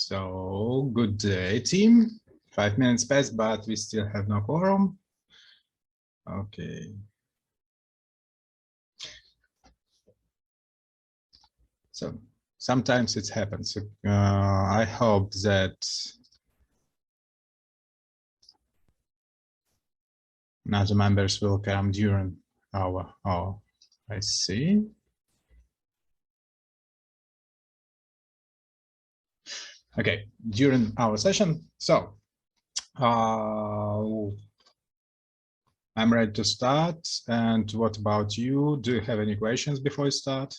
So, good day, team. 5 minutes passed, but we still have no quorum. Okay. So, sometimes it happens. I hope that other members will come during our, I see. Okay, during our session. So, I'm ready to start. And what about you? Do you have any questions before we start?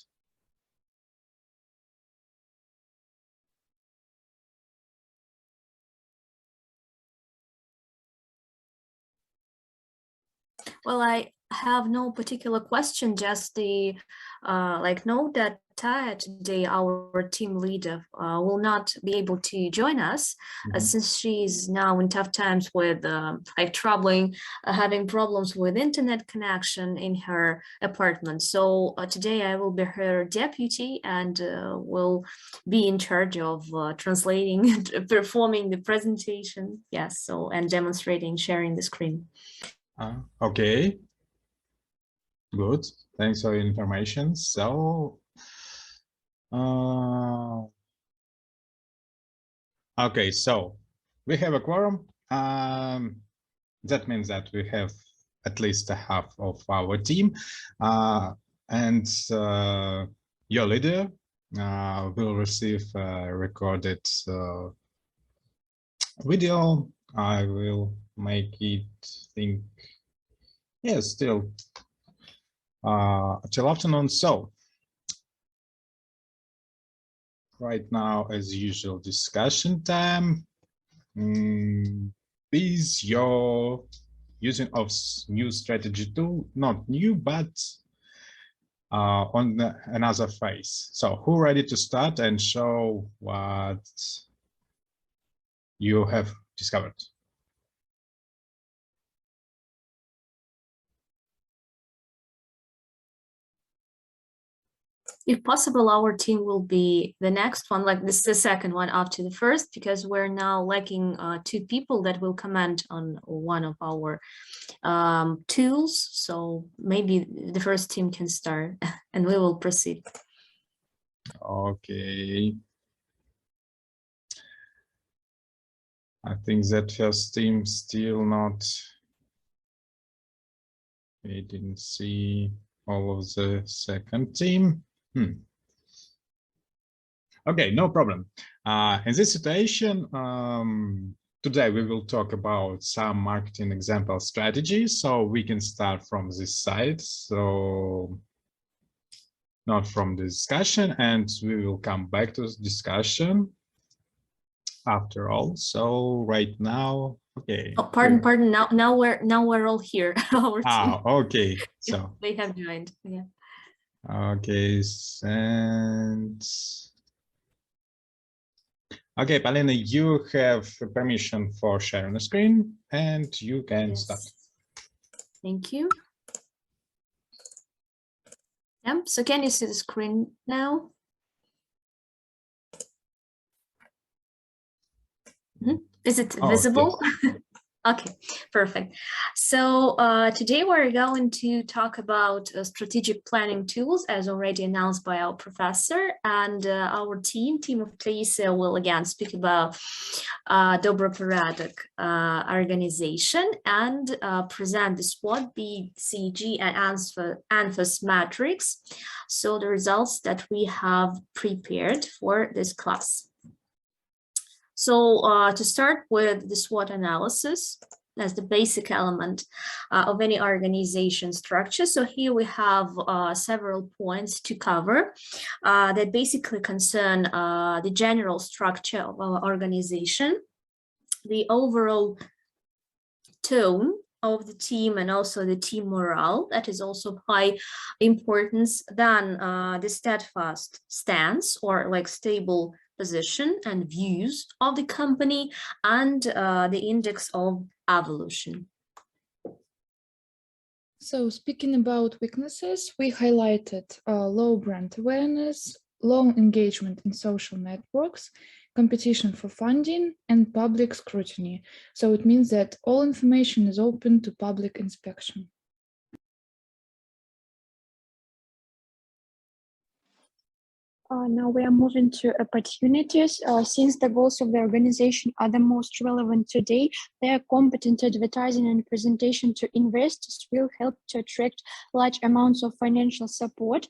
Well, I have no particular question, just the note that Taya today, our team leader, will not be able to join us since she's now in tough times with having problems with internet connection in her apartment. So today I will be her deputy and will be in charge of translating and performing the presentation. Yes, so and demonstrating, sharing the screen. Okay, good. Thanks for your information. So, okay, so we have a quorum. That means that we have at least a half of our team, and your leader will receive a recorded video. I will make it think, yeah, still till afternoon. So right now, as usual, discussion time. Is your using of new strategy tool not new, but on another phase? So who ready to start and show what you have discovered? If possible, our team will be the next one, like this is the second one after the first, because we're now lacking 2 people that will comment on one of our tools. So maybe the first team can start and we will proceed. Okay. I think that first team still not, we didn't see all of the second team. Okay, no problem. In this situation, today we will talk about some marketing example strategies. So we can start from this side. So not from the discussion, and we will come back to this discussion after all. So right now, okay. Oh, pardon. Now we're all here. Our team. Okay. So they have joined. Yeah. Okay, and okay, Palina, you have permission for sharing the screen, and you can start. Thank you. Yeah. So can you see the screen now? Is it visible? Yes. Okay, perfect. So today we're going to talk about strategic planning tools, as already announced by our professor, and our team of Taisa will again speak about Dobroporadok organization and present the SWOT, Bcg, and ANFAS metrics. So the results that we have prepared for this class. So to start with the SWOT analysis as the basic element of any organization structure. So here we have several points to cover that basically concern the general structure of our organization, the overall tone of the team, and also the team morale, that is also of high importance, then the steadfast stance or like stable position and views of the company, and the index of evolution. So speaking about weaknesses, we highlighted low brand awareness, low engagement in social networks, competition for funding, and public scrutiny. So it means that all information is open to public inspection. Now we are moving to opportunities. Since the goals of the organization are the most relevant today, their competent advertising and presentation to investors will help to attract large amounts of financial support.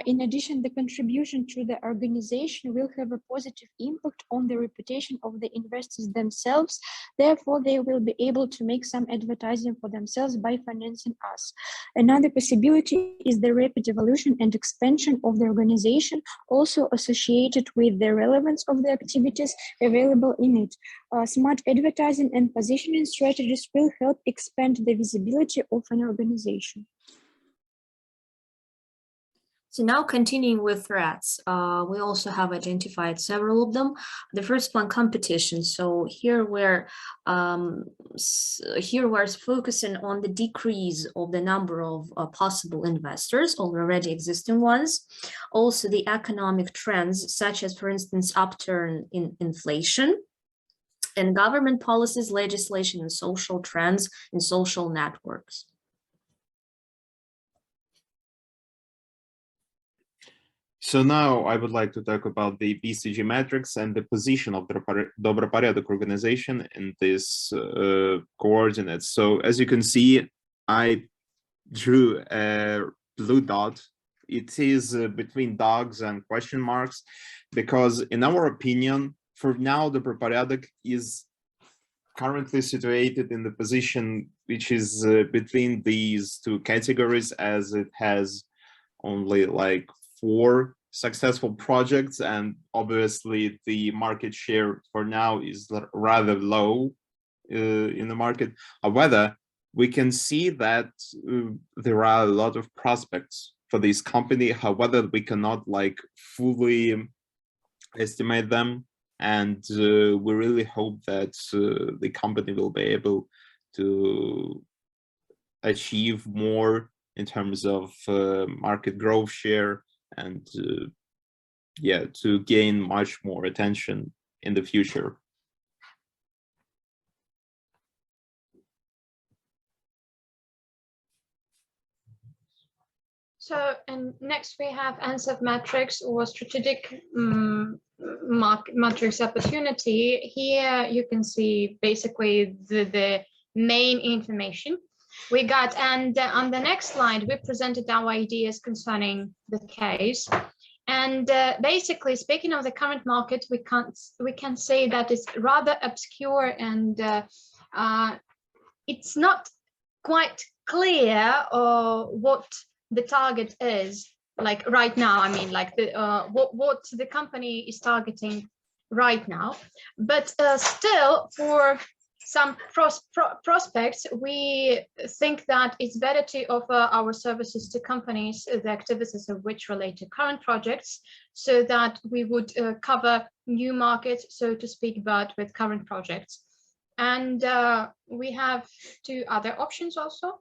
In addition, the contribution to the organization will have a positive impact on the reputation of the investors themselves. Therefore, they will be able to make some advertising for themselves by financing us. Another possibility is the rapid evolution and expansion of the organization, also associated with the relevance of the activities available in it. Smart advertising and positioning strategies will help expand the visibility of an organization. So now continuing with threats, we also have identified several of them. The first one, competition. So here we're focusing on the decrease of the number of possible investors, already existing ones. Also the economic trends, such as, for instance, upturn in inflation, and government policies, legislation, and social trends in social networks. So now I would like to talk about the Bcg Metrics and the position of the Dobroporядок organization in this coordinates. So as you can see, I drew a blue dot. It is between dogs and question marks, because in our opinion, for now, the Dobroporядок is currently situated in the position which is between these two categories, as it has only like 4 successful projects, and obviously the market share for now is rather low in the market. However, we can see that there are a lot of prospects for this company. However, we cannot like fully estimate them, and we really hope that the company will be able to achieve more in terms of market growth share, and yeah, to gain much more attention in the future. So, and next we have ANSF metrics, or strategic metrics opportunity. Here you can see basically the main information we got, and on the next slide we presented our ideas concerning the case. And basically, speaking of the current market, we can say that it's rather obscure, and it's not quite clear what the target is like right now. I mean, like the what the company is targeting right now, but still for some prospects, we think that it's better to offer our services to companies, the activities of which relate to current projects, so that we would cover new markets, so to speak, but with current projects. And we have 2 other options also.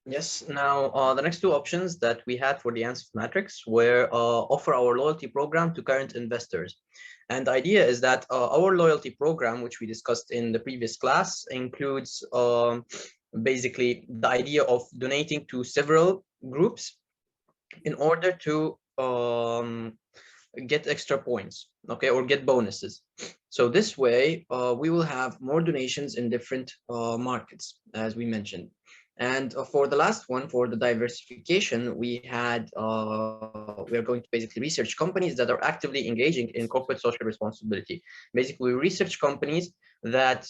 Yes, now the next 2 options that we had for the ANSF metrics were offer our loyalty program to current investors. And the idea is that our loyalty program, which we discussed in the previous class, includes basically the idea of donating to several groups in order to get extra points, okay, or get bonuses. So this way, we will have more donations in different markets, as we mentioned. And for the last one, for the diversification, we had we are going to basically research companies that are actively engaging in corporate social responsibility. Basically, we research companies that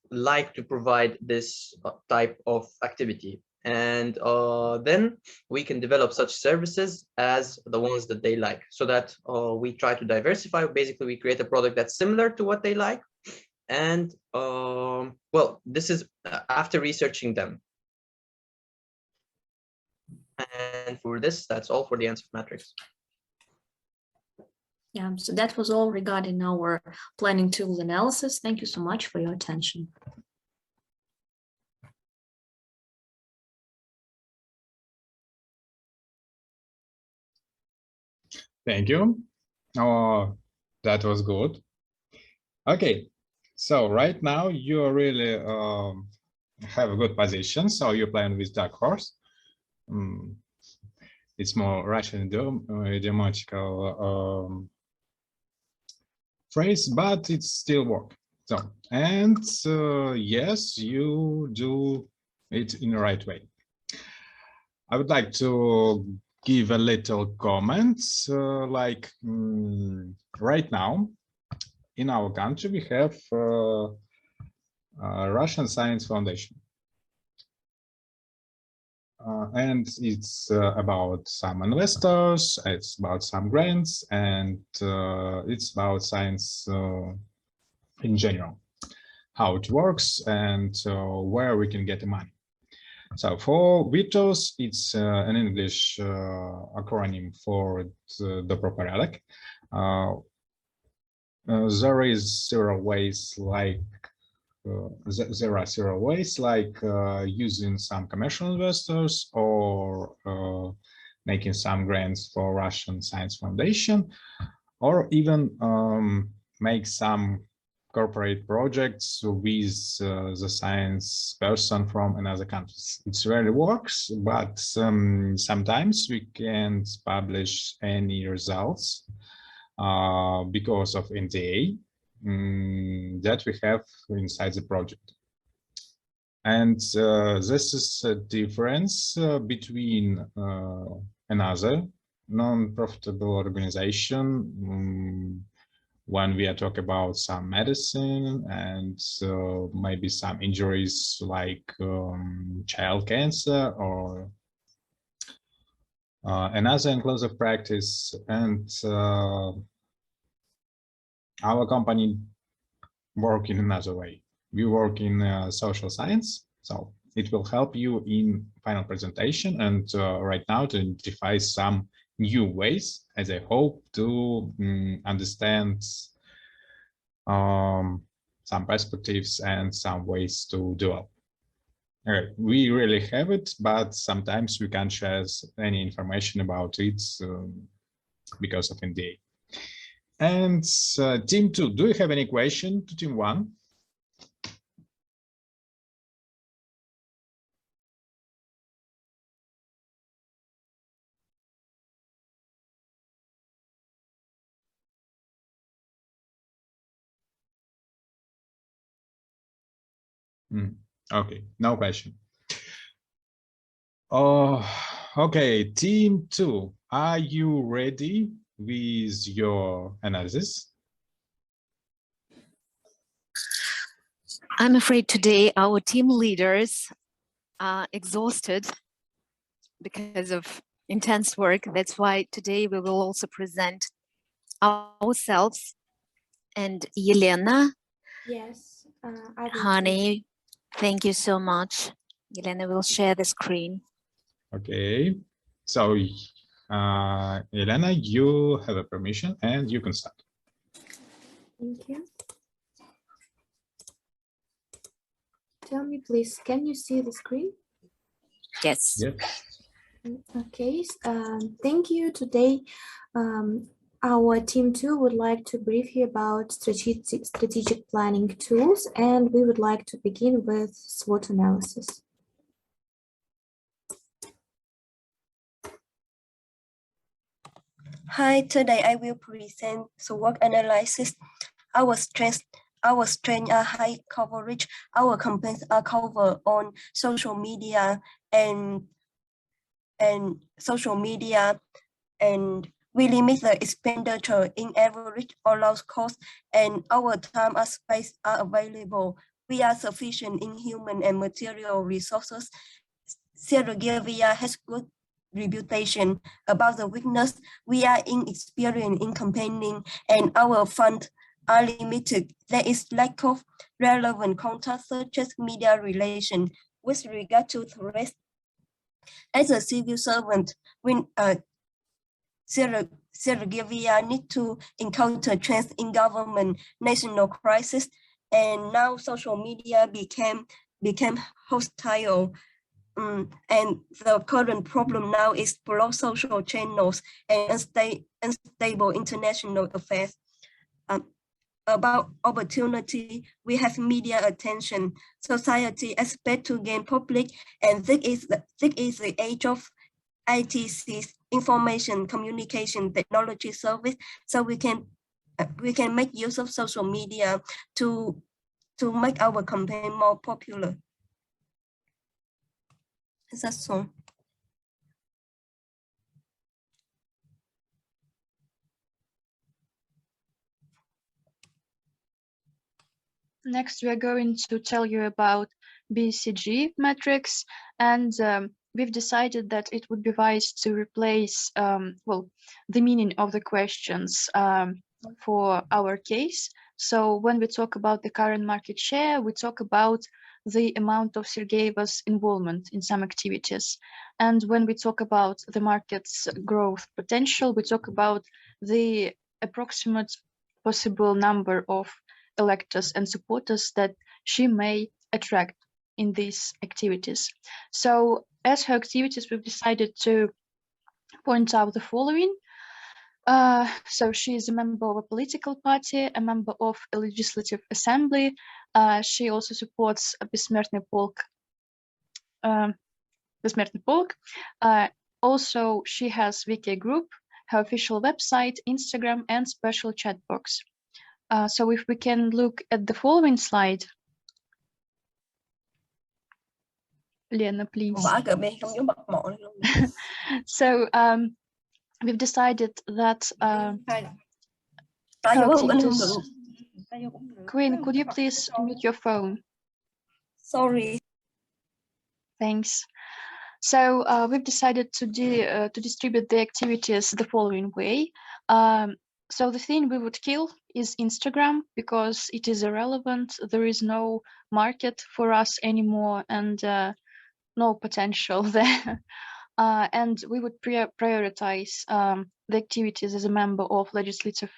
like to provide this type of activity, and then we can develop such services as the ones that they like, so that we try to diversify. Basically, we create a product that's similar to what they like. And well, this is after researching them. And for this, that's all for the ANSF metrics. Yeah, so that was all regarding our planning tools analysis. Thank you so much for your attention. Thank you. That was good. Okay, so right now you really have a good position. So you're playing with dark horse. It's more Russian idiomatical phrase, but it still works. So, and yes, you do it in the right way. I would like to give a little comment, like right now in our country, we have Russian Science Foundation. And it's about some investors, it's about some grants, and it's about science in general, how it works and where we can get the money. So for VITOS, it's an English acronym for the proper there is several ways like there are several ways like using some commercial investors or making some grants for Russian Science Foundation, or even make some corporate projects with the science person from another countries. It really works, but sometimes we can't publish any results because of NDA that we have inside the project. And this is a difference between another non-profitable organization when we are talking about some medicine and maybe some injuries like child cancer or another inclusive practice. And our company work in another way. We work in social science, so it will help you in final presentation and right now to identify some new ways, as I hope, to understand some perspectives and some ways to develop. We really have it, but sometimes we can't share any information about it because of NDA. And team 2, do you have any question to team 1? Okay, no question. Okay, team 2, are you ready with your analysis? I'm afraid today our team leaders are exhausted because of intense work. That's why today we will also present ourselves. And Yelena, yes, honey, thank you so much. Yelena will share the screen. Okay, so Yelena, you have a permission and you can start. Thank you. Tell me, please, can you see the screen? Yes. Yes. Okay, thank you. Today, our team 2 would like to brief you about strategic planning tools, and we would like to begin with SWOT analysis. Hi, today I will present SWOT analysis. Our strengths are high coverage. Our campaigns are covered on social media and we limit the expenditure in average or low cost, and our time and space are available. We are sufficient in human and material resources. Sergeyevia has good reputation. About the weakness, we are inexperienced in campaigning, and our funds are limited. There is lack of relevant content such as media relation. With regard to threats, as a civil servant, when Sergeyevia need to encounter trends in government, national crisis, and now social media became hostile. And the current problem now is below social channels and unstable international affairs. about opportunity, we have media attention, society expect to gain public, and this is the age of ITC, information communication technology service. So we can make use of social media to make our campaign more popular. That's all. Next, we are going to tell you about Bcg Metrics, and we've decided that it would be wise to replace, well, the meaning of the questions for our case. So when we talk about the current market share, we talk about the amount of Sergeyeva's involvement in some activities. And when we talk about the market's growth potential, we talk about the approximate possible number of electors and supporters that she may attract in these activities. So as her activities, we've decided to point out the following. So she is a member of a political party, a member of a legislative assembly. She also supports a Bessmertny Polk. Also, she has VK group, her official website, Instagram, and special chat box. So if we can look at the following slide. Lena, please. So we've decided that Queen, could you please mute your phone? Sorry. Thanks. So we've decided to distribute the activities the following way. So the thing we would kill is Instagram because it is irrelevant. There is no market for us anymore and no potential there. And we would prioritize the activities as a member of legislative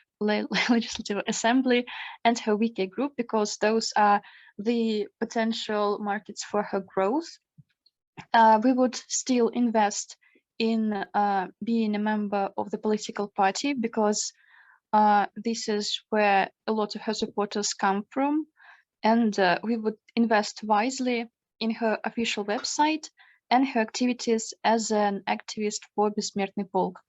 assembly and her VK group because those are the potential markets for her growth. We would still invest in being a member of the political party because this is where a lot of her supporters come from, and we would invest wisely in her official website and her activities as an activist for Bessmertny Polk.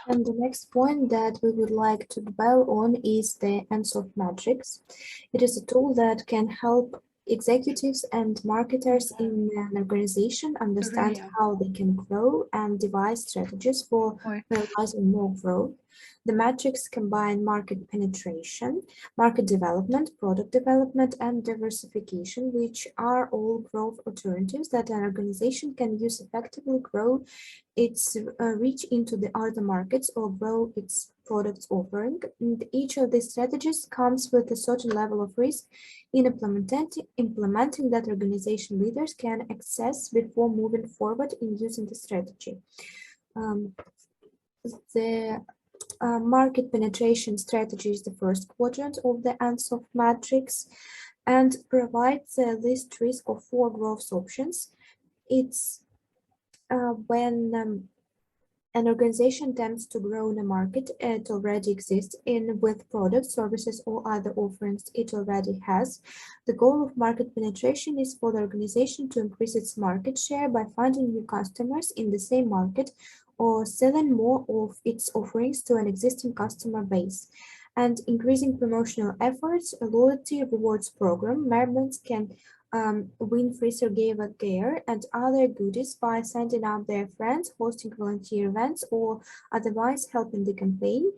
And the next point that we would like to dwell on is the Swot Metrics. It is a tool that can help executives and marketers in an organization understand how they can grow and devise strategies for realizing more growth. The metrics combine market penetration, market development, product development, and diversification, which are all growth alternatives that an organization can use effectively grow its reach into the other markets or grow its products offering. And each of these strategies comes with a certain level of risk in implementing that organization leaders can access before moving forward in using the strategy. Market penetration strategy is the first quadrant of the Swot matrix and provides the least risk of 4 growth options. It's when an organization attempts to grow in a market it already exists in with products, services, or other offerings it already has. The goal of market penetration is for the organization to increase its market share by finding new customers in the same market or selling more of its offerings to an existing customer base. And increasing promotional efforts, a loyalty rewards program, members can win free Sergeyeva gear and other goodies by sending out their friends, hosting volunteer events, or otherwise helping the campaign.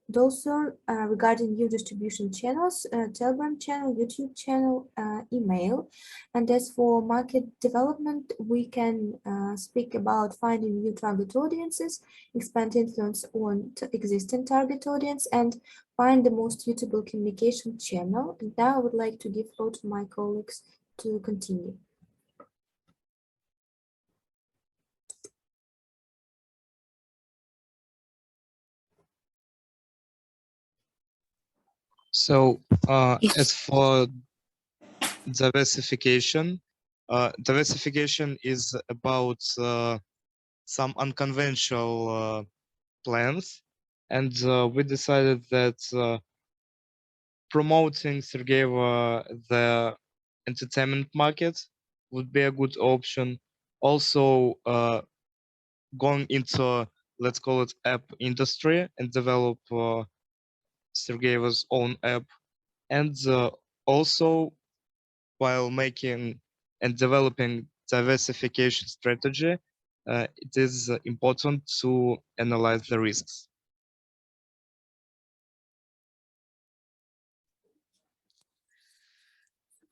And also regarding new distribution channels, Telegram channel, YouTube channel, email. And as for market development, we can speak about finding new target audiences, expand influence on existing target audience, and find the most suitable communication channel. And now I would like to give floor to my colleagues to continue. So as for diversification, diversification is about some unconventional plans, and we decided that promoting Sergeyeva the entertainment market would be a good option. Also, going into, let's call it, app industry and develop Sergeyeva's own app. And also, while making and developing diversification strategy, it is important to analyze the risks.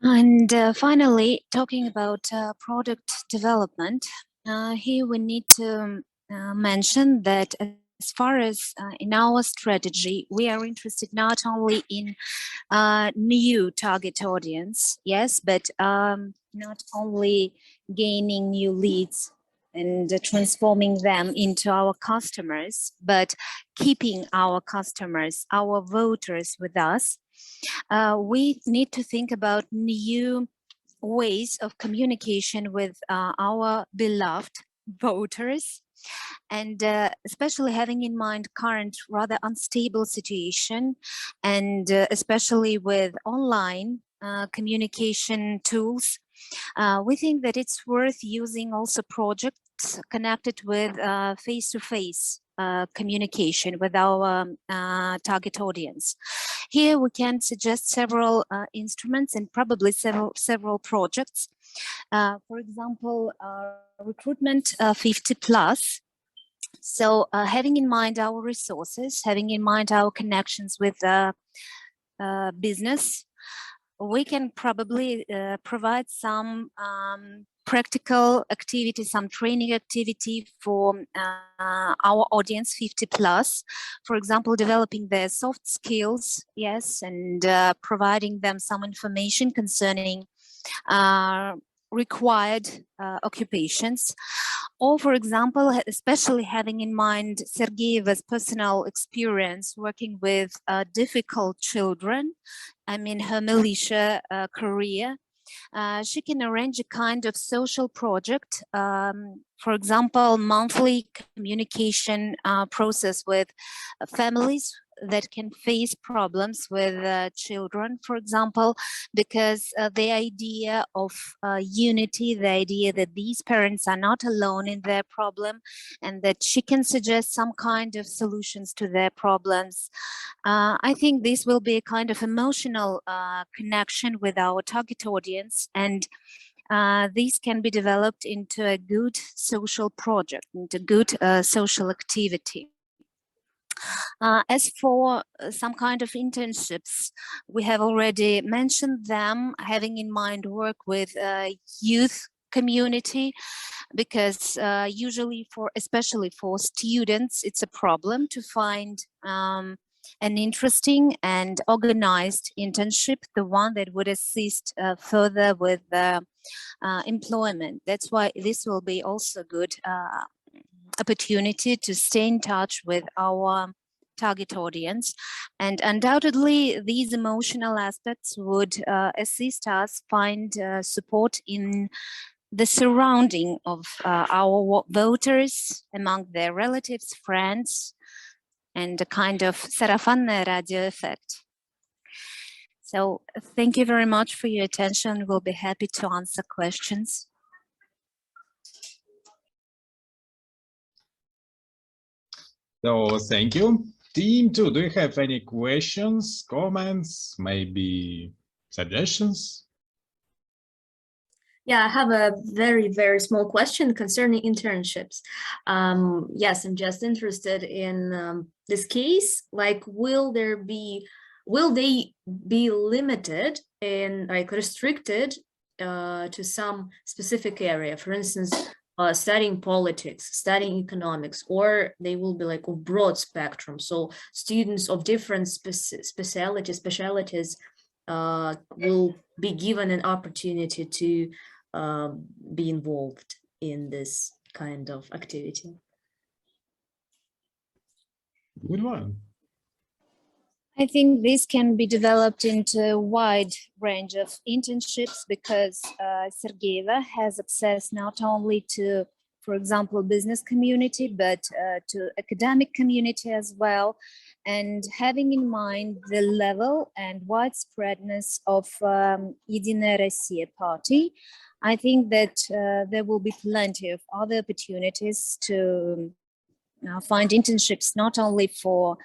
And finally, talking about product development, here we need to mention that as far as in our strategy, we are interested not only in new target audience, yes, but not only gaining new leads and transforming them into our customers, but keeping our customers, our voters with us. We need to think about new ways of communication with our beloved voters, and especially having in mind current rather unstable situation, and especially with online communication tools, we think that it's worth using also projects connected with face-to-face communication with our target audience. Here we can suggest several instruments and probably several projects. For example, recruitment 50 plus. So having in mind our resources, having in mind our connections with business, we can probably provide some practical activity, some training activity for our audience 50 plus. For example, developing their soft skills, yes, and providing them some information concerning required occupations. Or, for example, especially having in mind Sergeyeva's personal experience working with difficult children, I mean her militia career, she can arrange a kind of social project, for example, monthly communication process with families that can face problems with children, for example, because the idea of unity, the idea that these parents are not alone in their problem and that she can suggest some kind of solutions to their problems. I think this will be a kind of emotional connection with our target audience, and these can be developed into a good social project, into good social activity. As for some kind of internships, we have already mentioned them, having in mind work with youth community, because usually especially for students, it's a problem to find an interesting and organized internship, the one that would assist further with employment. That's why this will be also good opportunity to stay in touch with our target audience, and undoubtedly these emotional aspects would assist us find support in the surrounding of our voters, among their relatives, friends, and a kind of sarafanное radio effect. So thank you very much for your attention. We'll be happy to answer questions. So thank you. Team 2, do you have any questions, comments, maybe suggestions? Yeah, I have a very, very small question concerning internships. Yes, I'm just interested in this case. Like, will they be limited and like restricted to some specific area? For instance, studying politics, studying economics, or they will be like a broad spectrum. So students of different specialities will be given an opportunity to be involved in this kind of activity. Good one. I think this can be developed into a wide range of internships, because Sergeyeva has access not only to, for for example, business community, but to academic community as well, and having in mind the level and widespreadness of Единая Россия party, I think that there will be plenty of other opportunities to find internships, not only for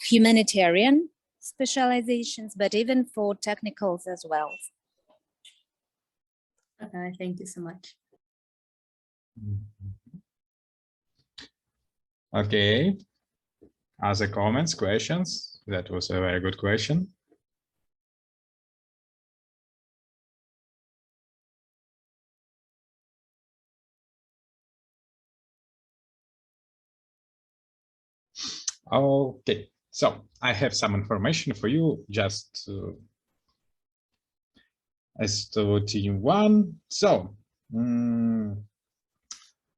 humanitarian specializations, but even for technicals as well. Thank you so much. Okay. Other comments, questions? That was a very good question. Okay, so I have some information for you just as to team one. So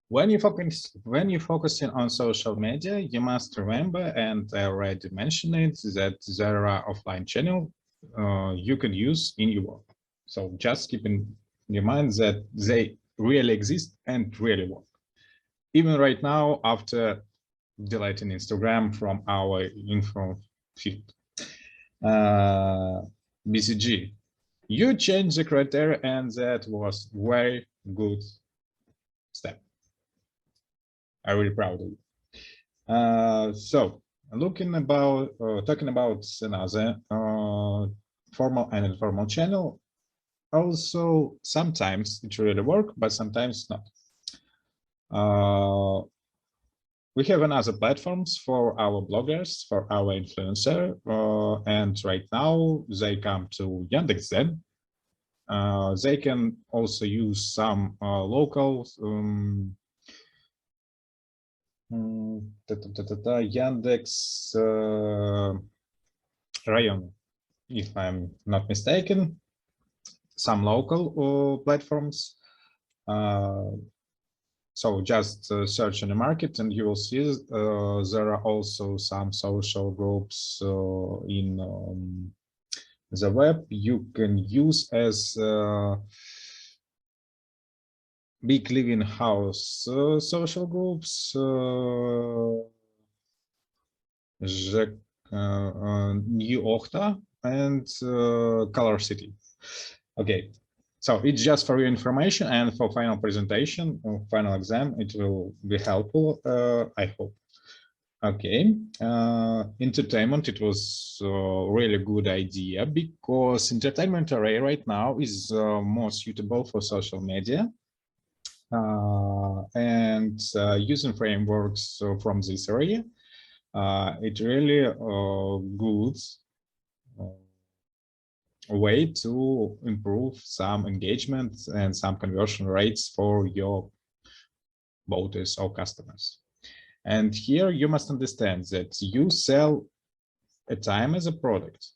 when you focusing on social media, you must remember, and I already mentioned it, that there are offline channels you can use in your work. So just keep in your mind that they really exist and really work. Even right now, after deleting Instagram from our info feed. BCG, you changed the criteria, and that was very good step. I'm really proud of you. So talking about another formal and informal channel, also sometimes it really works, but sometimes not. We have another platforms for our bloggers, for our influencer, and right now they come to Yandex.Zen. They can also use some local Yandex Rayon, if I'm not mistaken, some local platforms. So just search in the market and you will see there are also some social groups in the web you can use as big living house social groups, New Ochta and Color City. Okay. So it's just for your information, and for final presentation or final exam, it will be helpful, I hope. Okay, entertainment, it was a really good idea because entertainment array right now is more suitable for social media. And using frameworks from this area, it really good way to improve some engagement and some conversion rates for your voters or customers. And here you must understand that you sell a time as a product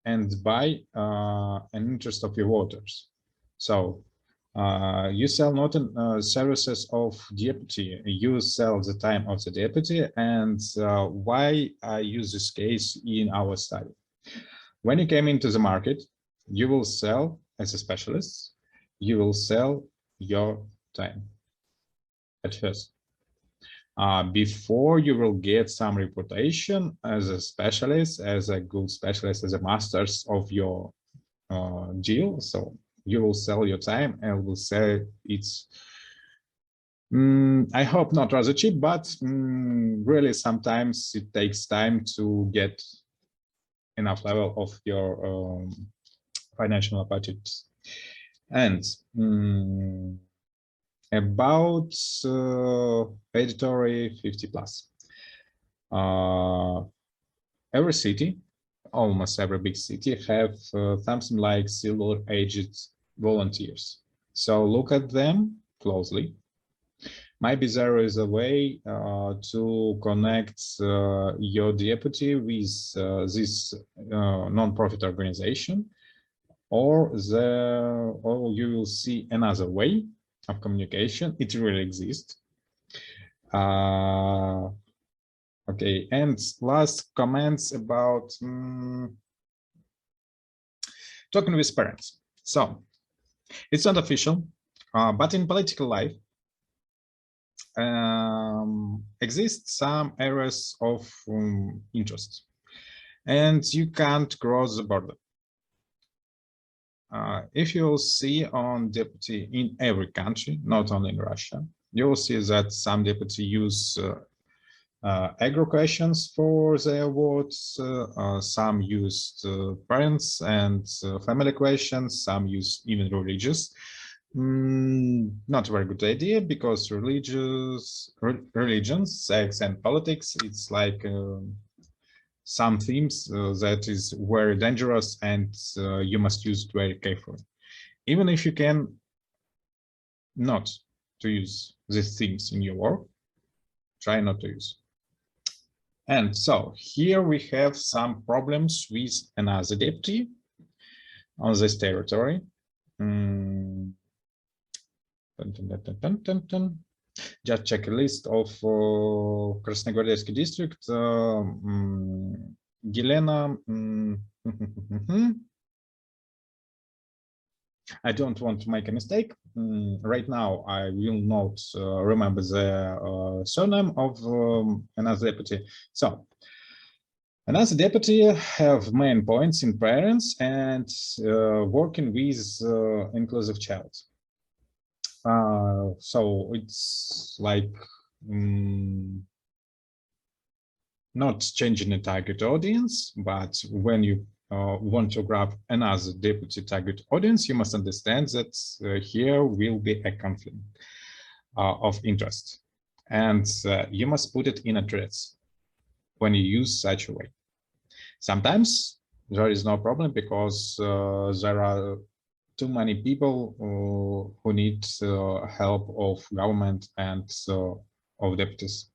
and buy an interest of your voters. So you sell not services of deputy, you sell the time of the deputy. And why I use this case in our study. When you came into the market, you will sell as a specialist, you will sell your time at first. Before you will get some reputation as a specialist, as a good specialist, as a masters of your deal. So you will sell your time and will say it's, I hope not rather cheap, but really sometimes it takes time to get enough level of your financial budgets. And about predatory 50+. Every city, almost every big city, have something like silver-aged volunteers. So look at them closely. Maybe there is a way to connect your deputy with this non-profit organization, or you will see another way of communication. It really exists. Okay, and last comments about talking with parents. So it's not official, But in political life, exist some areas of interest, and you can't cross the border. If you see on deputy in every country, not only in Russia, you will see that some deputy use agro questions for their votes, some use parents and family questions, some use even religious. Not a very good idea, because religions, sex and politics, it's like some themes that is very dangerous, and you must use it very carefully. Even if you can not to use these themes in your work, try not to use. And so here we have some problems with another deputy on this territory. Just check a list of Krasnogorsk district. Елена. I don't want to make a mistake. Right now, I will not remember the surname of another deputy. So, another deputy have main points in parents and working with inclusive child. So it's like not changing the target audience, but when you want to grab another deputy target audience, you must understand that here will be a conflict of interest, and you must put it in address when you use such a way. Sometimes there is no problem, because there are too many people who need help of government and of deputies,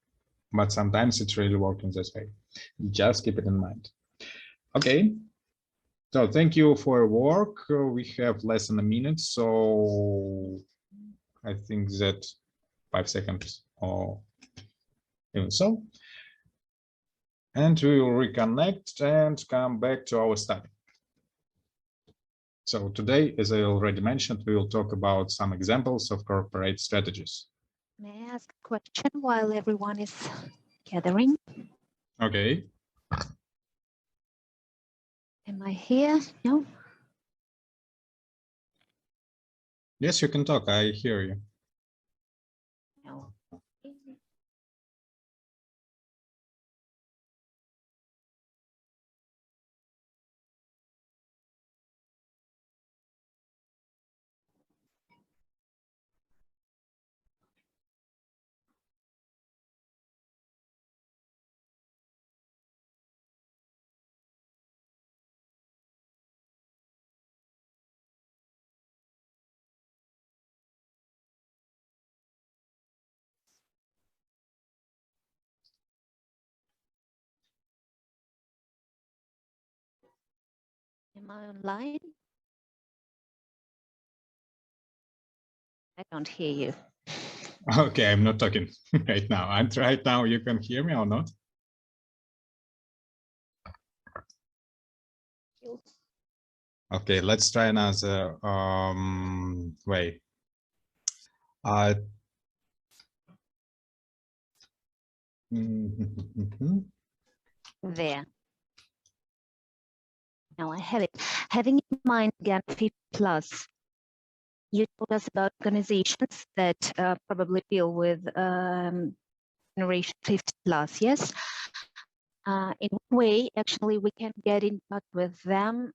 but sometimes it's really working this way. Just keep it in mind. Okay, so thank you for your work. We have less than a minute, so I think that 5 seconds or even so, and we will reconnect and come back to our study. So today, as I already mentioned, we will talk about some examples of corporate strategies. May I ask a question while everyone is gathering? Okay. Am I here? No? Yes, you can talk. I hear you. No. Am I online? I don't hear you. Okay, I'm not talking right now. And right now you can hear me or not? Okay, let's try another way. There. Now I have it. Having in mind again 50 plus, you told us about organizations that probably deal with generation 50 plus, yes? In what way, actually, we can get in touch with them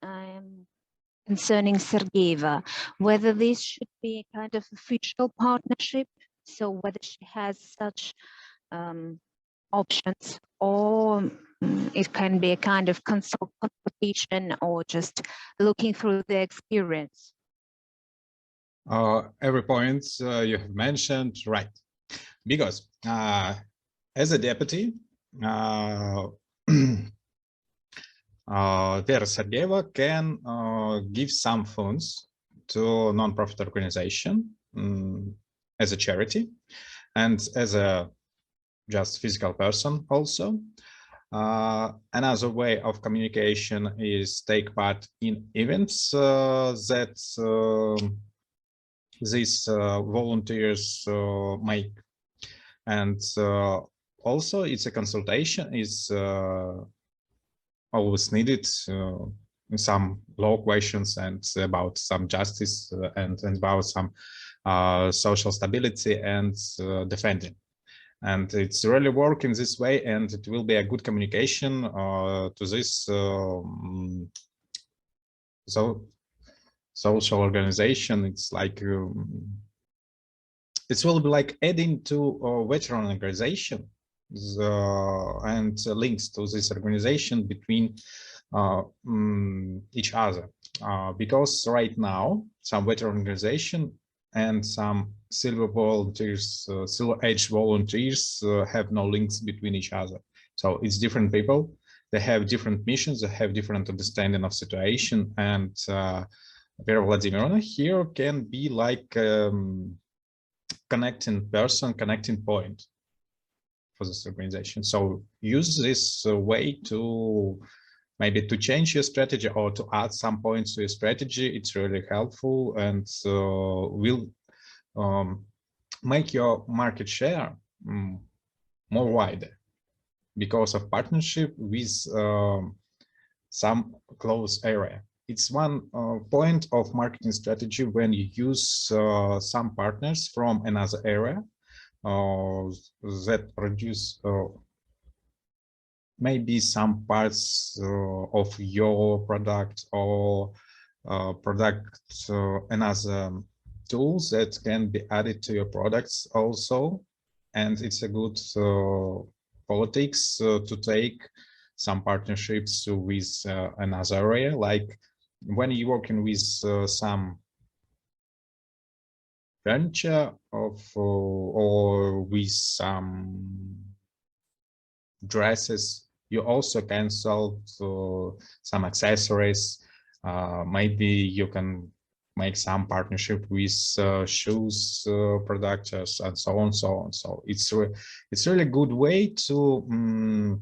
concerning Sergeyeva, whether this should be a kind of official partnership, so whether she has such options, or it can be a kind of consultation, or just looking through the experience. Every point you have mentioned, right? Because as a deputy, Vera Sergeyeva can give some funds to a non-profit organization as a charity, and as a just physical person also. Another way of communication is take part in events that these volunteers make. And also it's a consultation is always needed in some law questions and about some justice and about some social stability and defending. And it's really work in this way, and it will be a good communication to this social organization. It's like it will be like adding to a veteran organization and links to this organization between each other, because right now some veteran organization and some silver volunteers, silver age volunteers have no links between each other. So it's different people. They have different missions. They have different understanding of situation. And Vera Vladimirovna here can be like connecting person, connecting point for this organization. So use this way to maybe to change your strategy or to add some points to your strategy. It's really helpful and will make your market share more wider because of partnership with some close area. It's one point of marketing strategy when you use some partners from another area that produce maybe some parts of your product or another tools that can be added to your products also. And it's a good politics to take some partnerships with another area, like when you're working with some furniture or with some dresses, you also can sell some accessories. Maybe you can make some partnership with shoes producers and so on, so on. So it's really good way to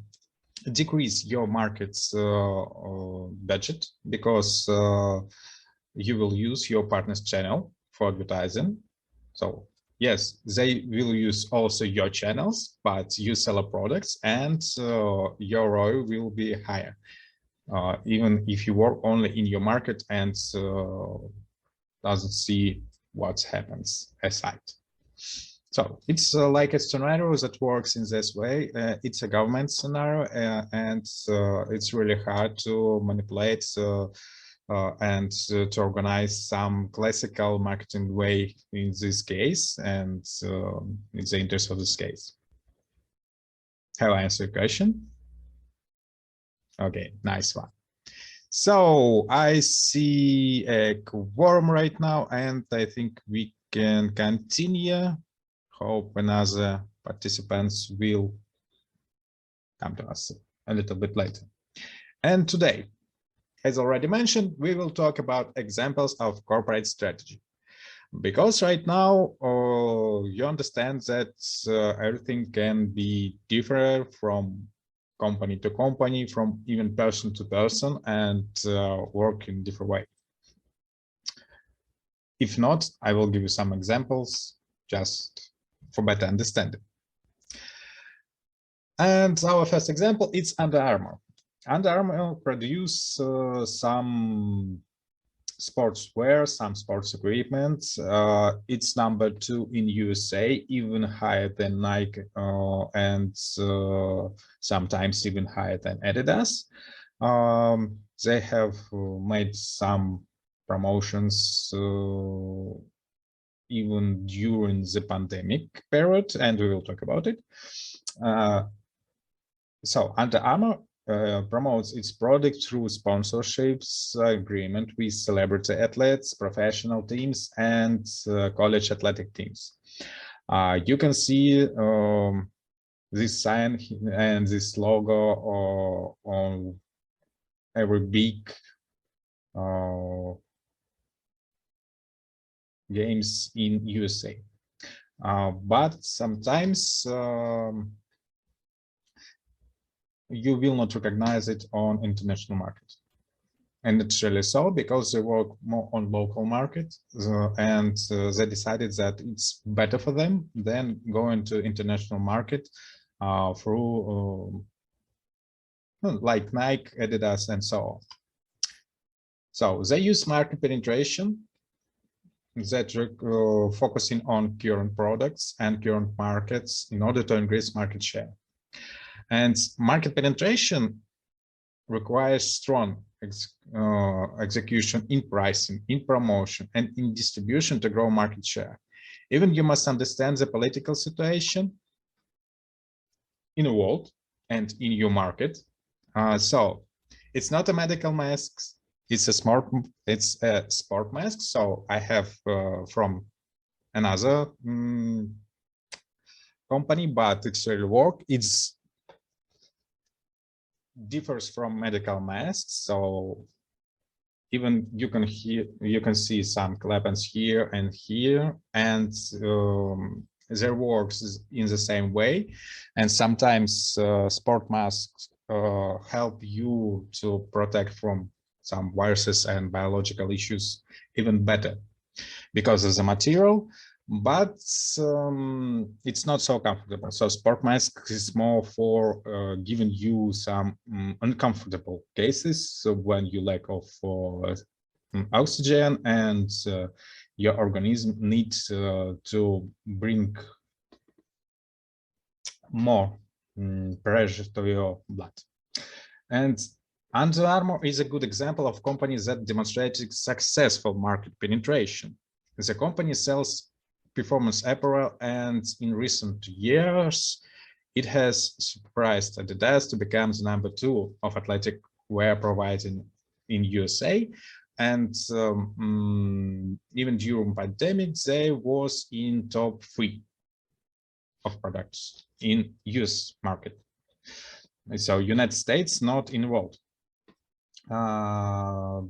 decrease your market's budget, because you will use your partner's channel for advertising. So yes, they will use also your channels, but you sell a products and your ROI will be higher, even if you work only in your market and doesn't see what happens aside. So it's like a scenario that works in this way. It's a government scenario, and it's really hard to manipulate and to organize some classical marketing way in this case, and it's the interest of this case. Have I answered your question? Okay, nice one. So I see a quorum right now, and I think we can continue. Hope another participants will come to us a little bit later. And today, as already mentioned, we will talk about examples of corporate strategy. Because right now, you understand that everything can be different from company to company, from even person to person, and work in different way. If not, I will give you some examples just for better understanding. And our first example is Under Armour. Under Armour produce some sportswear, some sports equipment. It's number 2 in USA, even higher than Nike, and sometimes even higher than Adidas. They have made some promotions even during the pandemic period, and we will talk about it. So Under Armour promotes its product through sponsorships agreement with celebrity athletes, professional teams, and college athletic teams. You can see this sign and this logo on every big games in USA, but sometimes you will not recognize it on international market. And it's really so because they work more on local market and they decided that it's better for them than going to international market through like Nike, Adidas, and so on. So they use market penetration that focusing on current products and current markets in order to increase market share. And market penetration requires strong execution in pricing, in promotion, and in distribution to grow market share. Even you must understand the political situation in the world and in your market. So it's not a medical mask, it's a sport mask. So I have from another company, but it's really work. It's differs from medical masks. So even you can see some clapons here and here, and their works in the same way. And sometimes sport masks help you to protect from some viruses and biological issues even better because of the material, but it's not so comfortable. So sport mask is more for giving you some uncomfortable cases. So when you lack of oxygen and your organism needs to bring more pressure to your blood. And Under Armour is a good example of companies that demonstrated successful market penetration. The company sells performance apparel, and in recent years, it has surprised Adidas to become the #2 of athletic wear providing in USA. And even during pandemic, they was in top 3 of products in US market. So United States not involved.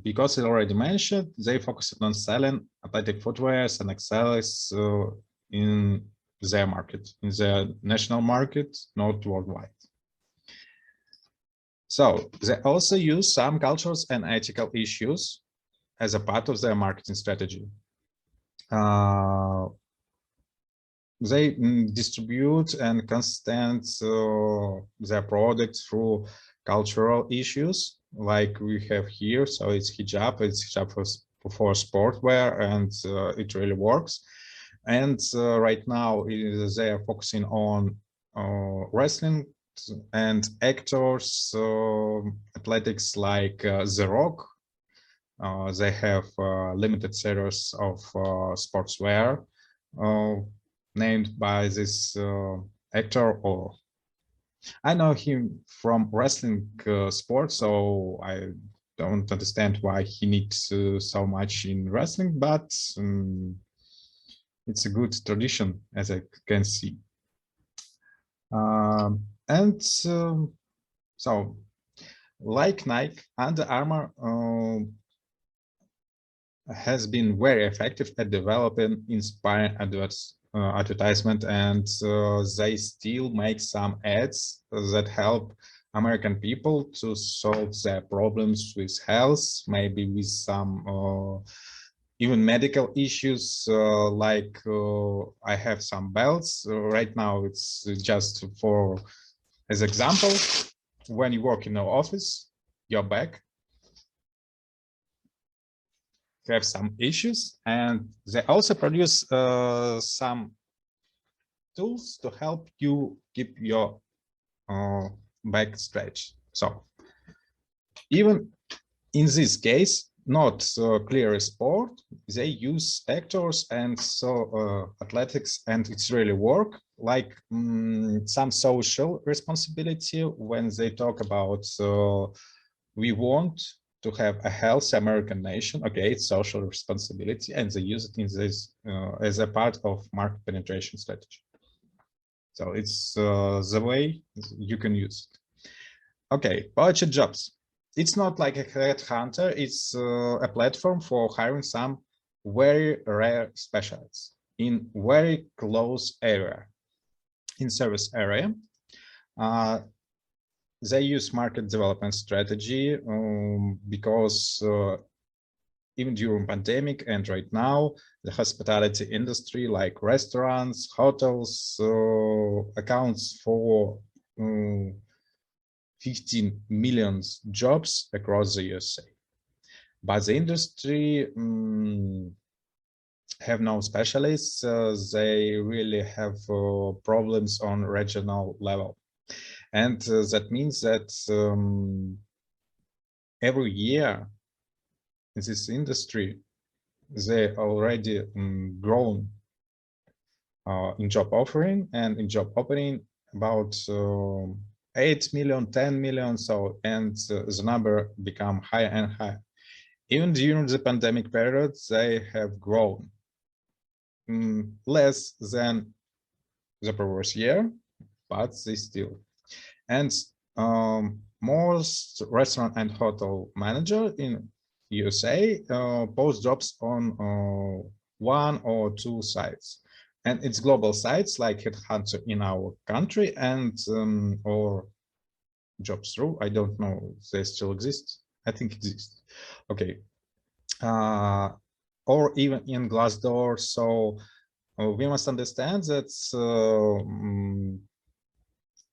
Because I already mentioned, they focused on selling athletic footwear and accessories in their market, in their national market, not worldwide. So they also use some cultural and ethical issues as a part of their marketing strategy. They distribute and constant their products through cultural issues like we have here. So it's hijab for sportswear, and it really works. And right now they are focusing on wrestling and actors, athletics like The Rock. They have a limited series of sportswear named by this actor, or I know him from wrestling sport, so I don't understand why he needs so much in wrestling, but it's a good tradition, as I can see. So, like Nike, Under Armour has been very effective at developing inspiring advertisement, and they still make some ads that help American people to solve their problems with health, maybe with some even medical issues, like I have some belts right now. It's just for as example, when you work in the office, your back have some issues, and they also produce some tools to help you keep your back stretch. So even in this case, not clear sport, they use actors and so athletics, and it's really work like some social responsibility when they talk about we want to have a healthy American nation. Okay, it's social responsibility, and they use it in this as a part of market penetration strategy. So it's the way you can use it. Okay, poached jobs. It's not like a headhunter. It's a platform for hiring some very rare specialists in very close area, in service area. they use market development strategy because even during pandemic and right now, the hospitality industry, like restaurants, hotels, accounts for 15 million jobs across the USA. But the industry have no specialists. They really have problems on regional level. And that means that every year in this industry, they already grown in job offering and in job opening about 8 million, 10 million. So, and the number become higher and higher. Even during the pandemic period, they have grown less than the previous year, but they still. And most restaurant and hotel manager in USA post jobs on one or two sites, and it's global sites like Headhunter in our country and or Jobs Through. I don't know if they still exist. I think exist. Okay. Or even in Glassdoor. So we must understand that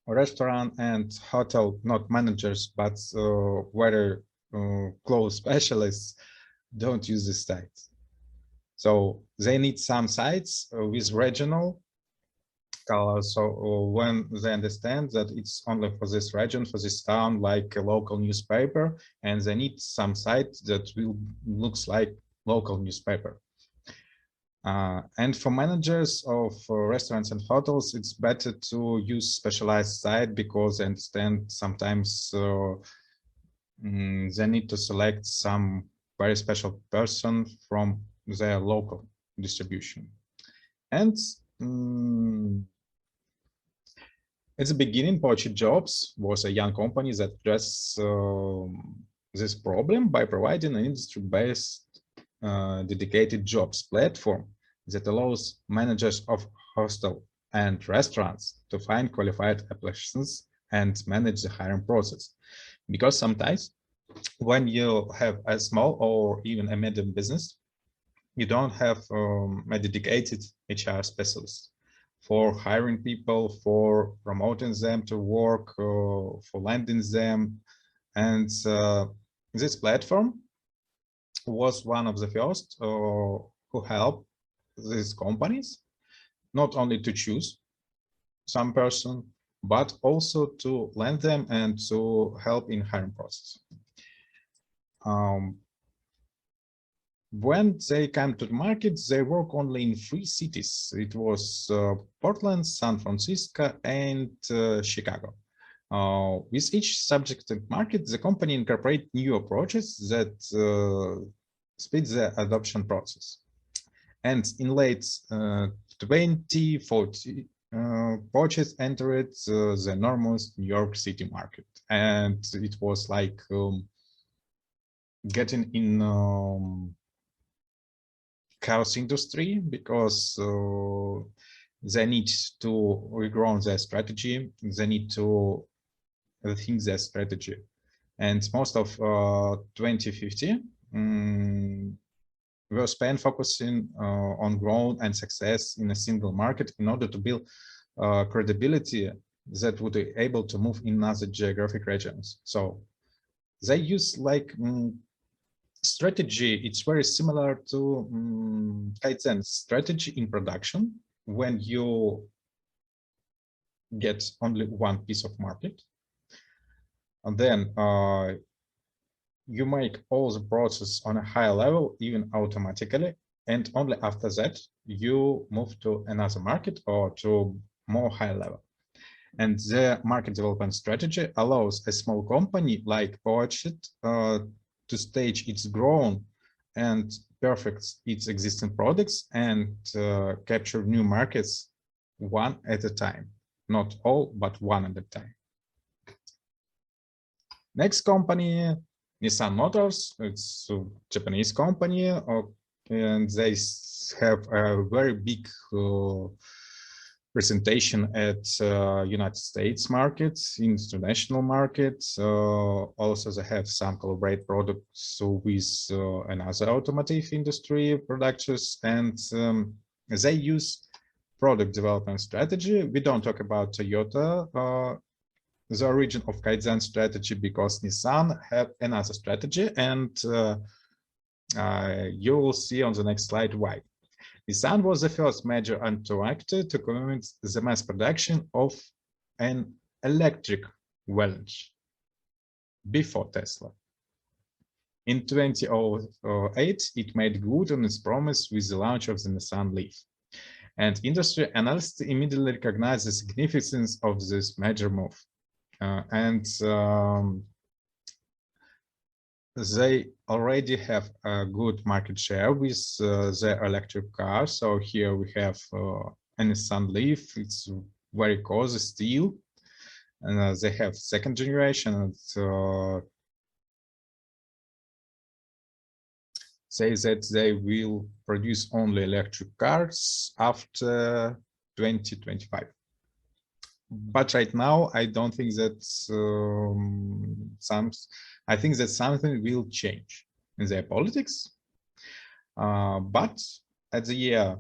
restaurant and hotel, not managers, but very close specialists don't use this site. So they need some sites with regional color. So when they understand that it's only for this region, for this town, like a local newspaper, and they need some site that will looks like local newspaper. And for managers of restaurants and hotels, it's better to use specialized site because they understand sometimes they need to select some very special person from their local distribution. And at the beginning, Poached Jobs was a young company that addressed this problem by providing an industry-based dedicated jobs platform that allows managers of hostel and restaurants to find qualified applicants and manage the hiring process. Because sometimes when you have a small or even a medium business, you don't have a dedicated HR specialist for hiring people, for promoting them to work, for landing them. And this platform was one of the first who helped these companies not only to choose some person, but also to lend them and to help in hiring process. When they came to the market, they work only in 3 cities. It was Portland, San Francisco, and Chicago. With each subject market, the company incorporate new approaches that speed the adoption process. And in late 2040, Poached entered the enormous New York City market. And it was like getting in house industry because they need to regrow their strategy. They need to rethink their strategy. And most of 2050 were spent focusing on growth and success in a single market in order to build credibility that would be able to move in other geographic regions. So they use like strategy. It's very similar to Kaizen strategy in production. When you get only one piece of market, and then you make all the process on a higher level, even automatically, and only after that you move to another market or to more high level. And the market development strategy allows a small company like Poached to stage its growth and perfect its existing products and capture new markets one at a time. Not all, but one at a time. Next company, Nissan Motors. It's a Japanese company, and they have a very big presentation at United States markets, international markets. Also, they have some collaborate products with another automotive industry producers, and they use product development strategy. We don't talk about Toyota, the origin of Kaizen strategy, because Nissan have another strategy, and you will see on the next slide why. Nissan was the first major automaker to commit the mass production of an electric Welch before Tesla. In 2008, it made good on its promise with the launch of the Nissan Leaf. And industry analysts immediately recognized the significance of this major move. They already have a good market share with their electric cars. So here we have a Nissan Leaf. It's very cozy steel, and they have second generation. And say that they will produce only electric cars after 2025. But right now, I don't think that I think that something will change in their politics. But at the year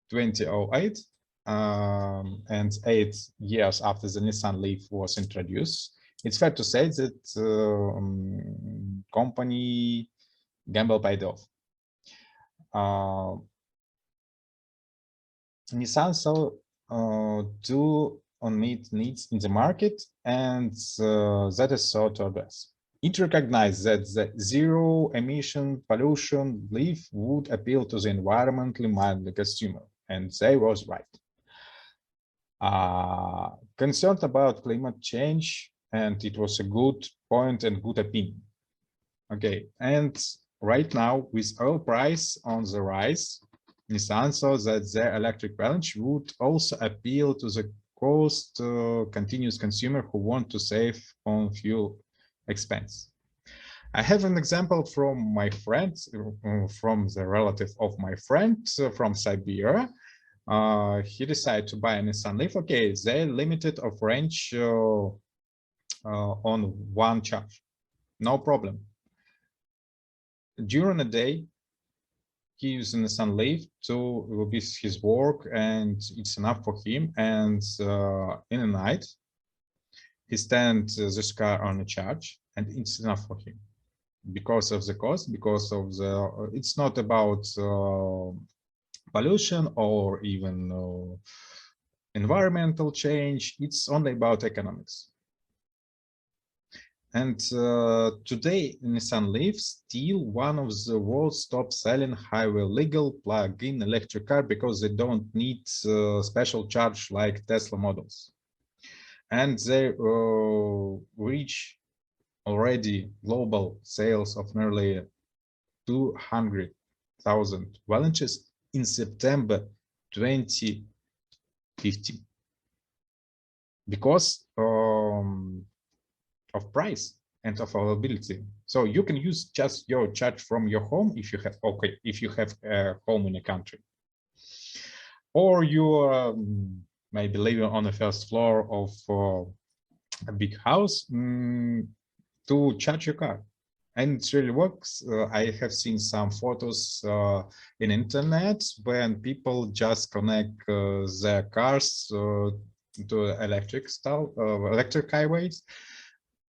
2008, and 8 years after the Nissan Leaf was introduced, it's fair to say that company gamble paid off. Nissan saw two unmet needs in the market, and that is sought to address. It recognized that the zero emission pollution Leaf would appeal to the environmentally minded consumer, and they was right. Concerned about climate change, and it was a good point and good opinion. Okay, and right now with oil price on the rise, Nissan saw that their electric Welch would also appeal to the cost continuous consumer who want to save on fuel expense. I have an example from my friend, from the relative of my friend from Siberia. He decided to buy a Nissan Leaf. Okay, they limited of range on one charge, no problem. During the day, he uses a Nissan Leaf to be his work, and it's enough for him. And in the night, he stands this car on a charge, and it's enough for him because of the cost, because of the. It's not about pollution or even environmental change. It's only about economics. And today, Nissan Leaf still one of the world's top-selling highway legal plug-in electric car because they don't need special charge like Tesla models. And they reach already global sales of nearly 200,000 Welches in September 2015 because of price and of availability. So you can use just your charge from your home if you have if you have a home in a country, or you maybe living on the first floor of a big house to charge your car, and it really works. I have seen some photos in internet when people just connect their cars to electric highways.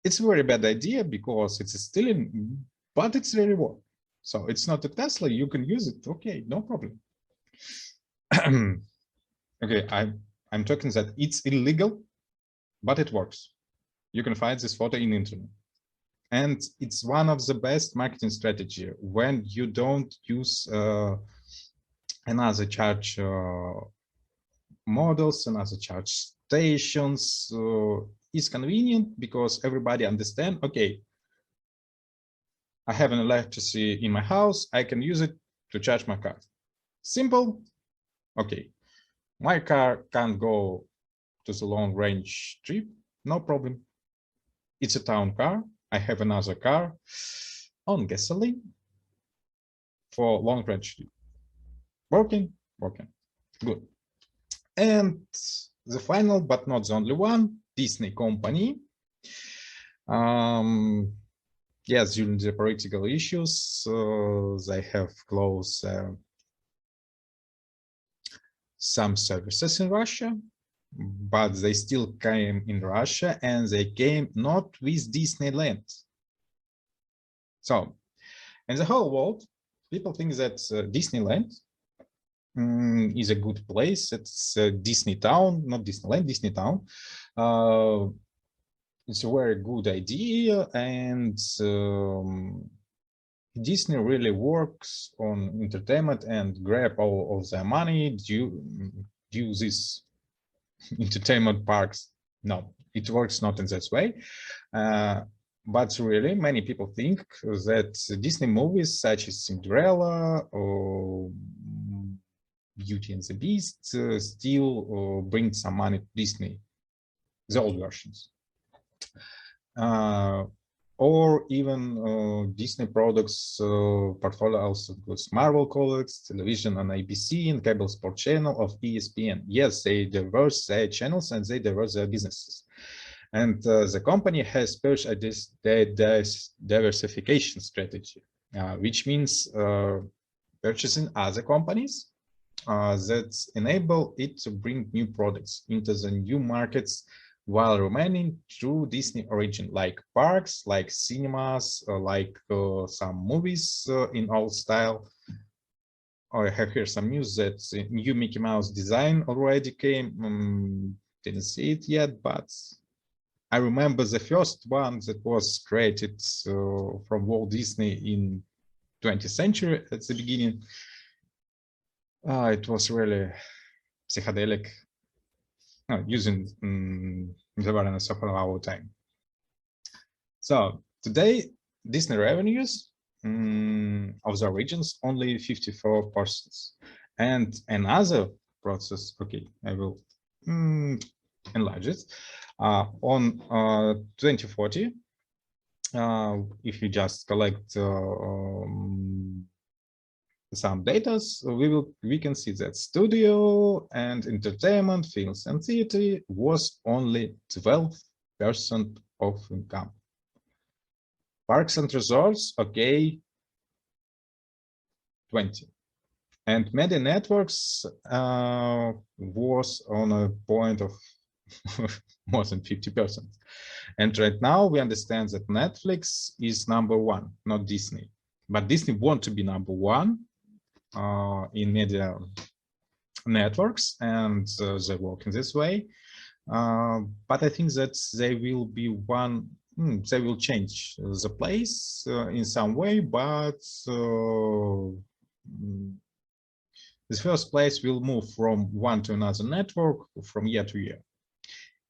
It's a very bad idea because it's still in, but it's very work. So it's not a Tesla, you can use it. Okay, no problem. Okay, I'm talking that it's illegal, but it works. You can find this photo in the internet. And it's one of the best marketing strategy when you don't use another charge models, another charge stations. Is convenient because everybody understand, okay, I have an electricity in my house, I can use it to charge my car. Simple. Okay, my car can't go to the long range trip, no problem. It's a town car. I have another car on gasoline for long range trip. Working, good. And the final, but not the only one, Disney company. Yes, during the political issues, they have closed some services in Russia, but they still came in Russia, and they came not with Disneyland. So in the whole world, people think that Disneyland is a good place. It's Disney Town, not Disneyland, Disney Town. It's a very good idea, and Disney really works on entertainment and grab all of their money due these entertainment parks. No, it works not in that way. But really, many people think that Disney movies such as Cinderella or Beauty and the Beast still bring some money to Disney, the old versions. Or even Disney products portfolio also includes Marvel comics, television on ABC, and cable sport channel of ESPN. Yes, they diverse their channels and they diverse their businesses. And the company has pursued this diversification strategy, which means purchasing other companies that enable it to bring new products into the new markets while remaining true Disney origin, like parks, like cinemas, like some movies in old style. I have here some news that the new Mickey Mouse design already came. Didn't see it yet, but I remember the first one that was created from Walt Disney in 20th century at the beginning. It was really psychedelic, using the awareness of our time. So today, Disney revenues of the regions only 54%. And another process, okay, I will enlarge it. On 2040, if you just collect some data, we can see that studio and entertainment, films and theater was only 12% of income. Parks and resorts, okay, 20%. And media networks was on a point of more than 50%. And right now we understand that Netflix is #1, not Disney. But Disney want to be #1 in media networks, and they work in this way. But I think that they will be they will change the place in some way, but this first place will move from one to another network from year to year.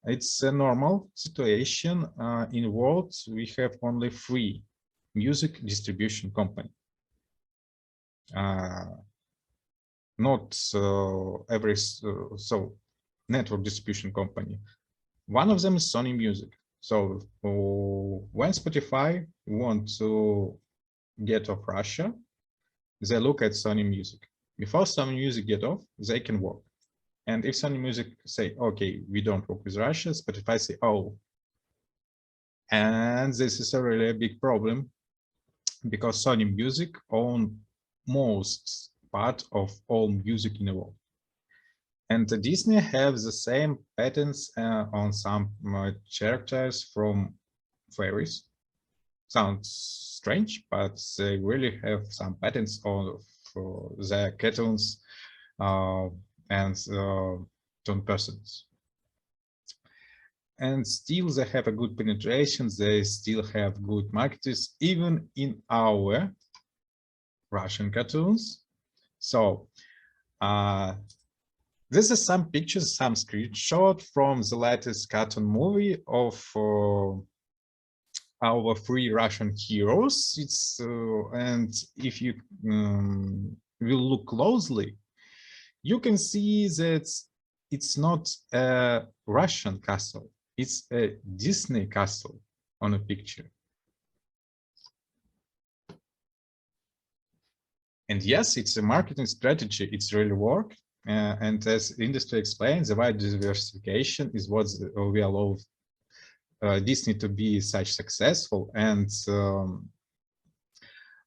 It's a normal situation. In the world, we have only 3 music distribution companies. Not every network distribution company. One of them is Sony Music. So when Spotify want to get off Russia, they look at Sony Music. Before Sony Music get off, they can work. And if Sony Music say, okay, we don't work with Russia, Spotify say, oh. And this is a really big problem because Sony Music owns most part of all music in the world. And Disney have the same patents on some characters from fairies. Sounds strange, but they really have some patents on their cartoons and toon persons. And still they have a good penetration, they still have good marketers, even in our Russian cartoons. So this is some pictures, some screenshot from the latest cartoon movie of our 3 Russian heroes. It's and if you will look closely, you can see that it's not a Russian castle, it's a Disney castle on a picture. And yes, it's a marketing strategy, it's really work. And as industry explains, the wide diversification is what we allow Disney to be such successful, and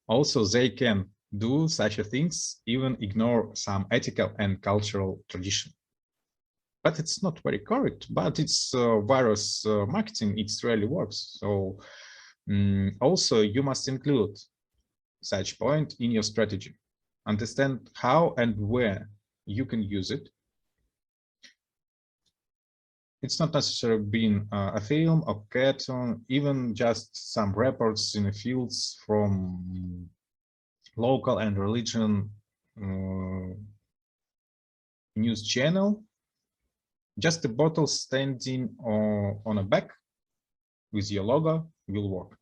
also they can do such things, even ignore some ethical and cultural tradition. But it's not very correct, but it's virus marketing, it really works. So also you must include such point in your strategy. Understand how and where you can use it. It's not necessarily being a film or cartoon, even just some reports in the fields from local and religion news channel. Just a bottle standing on a back with your logo will work,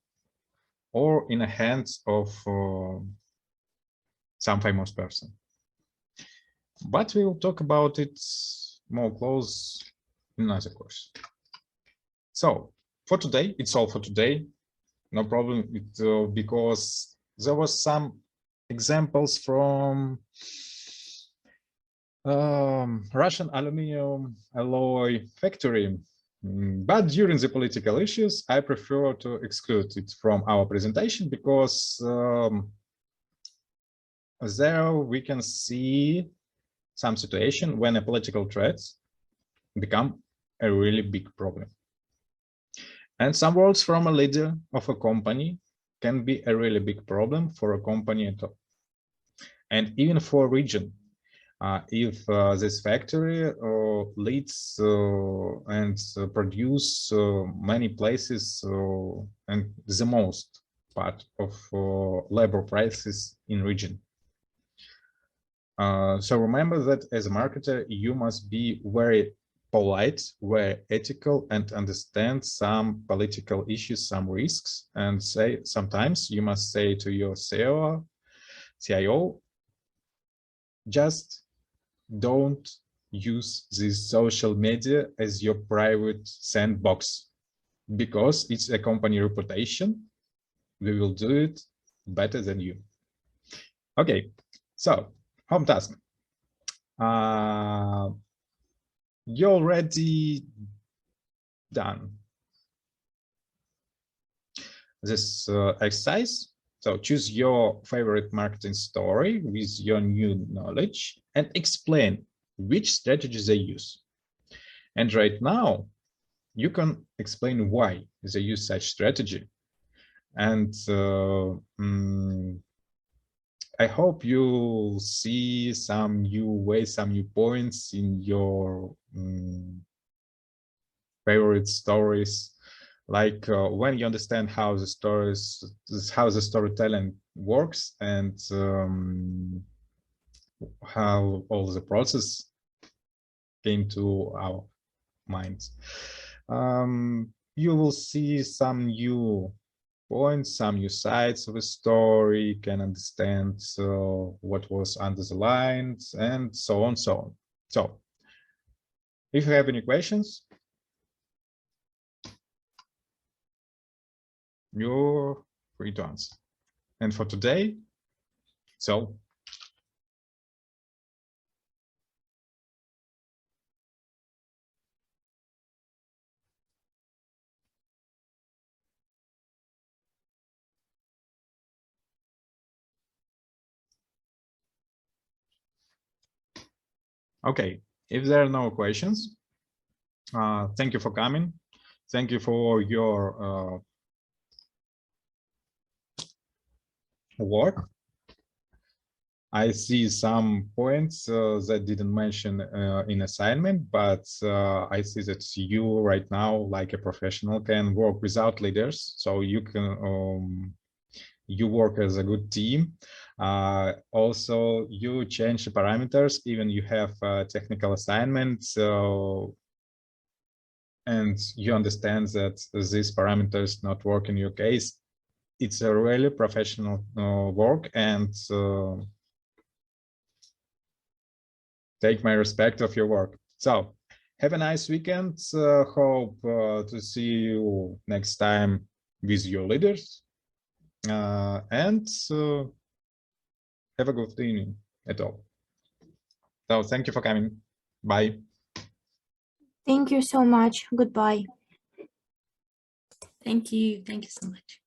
or in the hands of some famous person. But we will talk about it more close in another course. So for today, it's all for today. No problem, because there was some examples from Russian aluminum alloy factory, but during the political issues, I prefer to exclude it from our presentation, because there we can see some situation when a political threats become a really big problem. And some words from a leader of a company can be a really big problem for a company at all. And even for a region, if this factory leads and produce many places and the most part of labor prices in region. So remember that as a marketer, you must be very polite, very ethical, and understand some political issues, some risks, and say sometimes you must say to your CIO, just don't use this social media as your private sandbox, because it's a company reputation. We will do it better than you. Okay, so home task. You're already done this exercise. So choose your favorite marketing story with your new knowledge and explain which strategies they use. And right now, you can explain why they use such strategy. And I hope you see some new ways, some new points in your favorite stories. Like when you understand how the storytelling works, and how all the process came to our minds, you will see some new points, some new sides of a story, you can understand what was under the lines, and so on, so on. So if you have any questions, you're free to answer. And for today, so okay, if there are no questions, thank you for coming. Thank you for your work. I see some points that didn't mention in assignment, but I see that you right now, like a professional, can work without leaders. So you can you work as a good team. Also, you change the parameters, even you have technical assignments. And you understand that these parameters not work in your case. It's a really professional work, and take my respect of your work. So have a nice weekend. Hope to see you next time with your leaders, and have a good evening at all. So thank you for coming. Bye. Thank you so much. Goodbye. Thank you. Thank you so much.